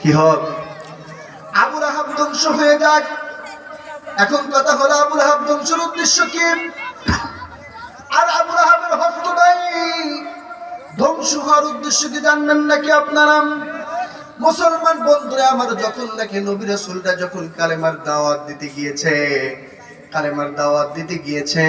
কি হোক, আবু লাহাব ধ্বংস হয়ে যাক। এখন কথা হলো আবু লাহাব ধ্বংসের উদ্দেশ্য কি? আর আবু লাহাবের হস্ত নাই, ধ্বংস হওয়ার উদ্দেশ্য কি জানবেন নাকি আপনারা? মুসলমান বন্ধুরা আমার, যখন নাকি নবী রাসূলরা যখন কালেমার দাওয়াত দিতে গিয়েছে, কালেমার দাওয়াত দিতে গিয়েছে,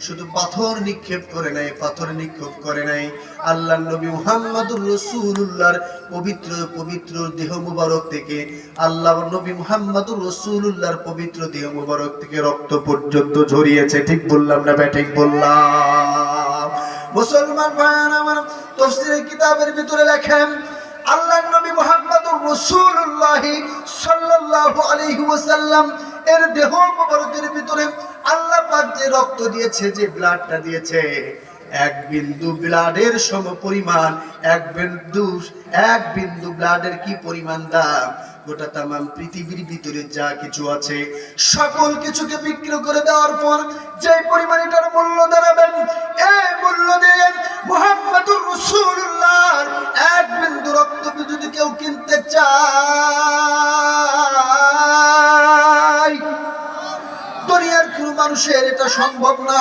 শুধু পাথর নিক্ষেপ করে নাই, পাথর নিক্ষেপ করে নাই, আল্লাহর নবী মুহাম্মদুর রাসূলুল্লাহর পবিত্র পবিত্র দেহ মুবারক থেকে, আল্লাহর নবী মুহাম্মদুর রাসূলুল্লাহর পবিত্র দেহ মুবারক থেকে রক্ত পর্যন্ত ঝরিয়েছে। ঠিক বললাম না ঠিক বললাম? মুসলমান ভাইরা আমার, তাফসীরের কিতাবের ভিতরে লেখেন আল্লাহর নবী মুহাম্মদুর রাসূলুল্লাহ সাল্লাল্লাহু আলাইহি ওয়াসাল্লাম এর দেহ মুবারকের ভিতরে আল্লাহ পাক যে রক্ত দিয়েছে, যে ব্লাডটা দিয়েছে, এক বিন্দু ব্লাডের সমপরিমাণ, এক বিন্দু ব্লাডের কি পরিমাণ দাম? গোটা তামাম পৃথিবীর ভিতরে যা কিছু আছে সকল কিছুকে বিক্রি করে দেওয়ার পর যে পরিমাণ এটার মূল্য দাঁড়াবেন, এই মূল্য দিয়ে মুহাম্মদুর রাসূলুল্লাহর এক বিন্দু রক্ত যদি কেউ কিনতে চায়, দুনিয়ার কোন মানুষের এটা সম্ভব না।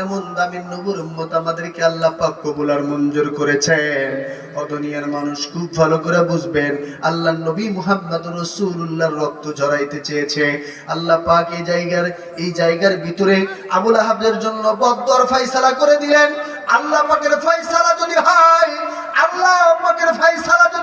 এমন দামি নবুর উম্মত আমাদেরকে আল্লাহ পাক কবুল আর মঞ্জুর করেছেন। ও দুনিয়ার মানুষ খুব ভালো করে বুঝবেন, আল্লাহর নবী মুহাম্মদুর রাসূলুল্লাহর রক্ত ঝরাইতে চেয়েছে। আল্লাহ পাক এই জায়গার ভিতরে আবু লাহাবের জন্য বদদুয়ার ফয়সালা করে দিলেন। আল্লাহ পাকের ফয়সালা যদি হয়, আল্লাহ পাকের ফয়সালা যদি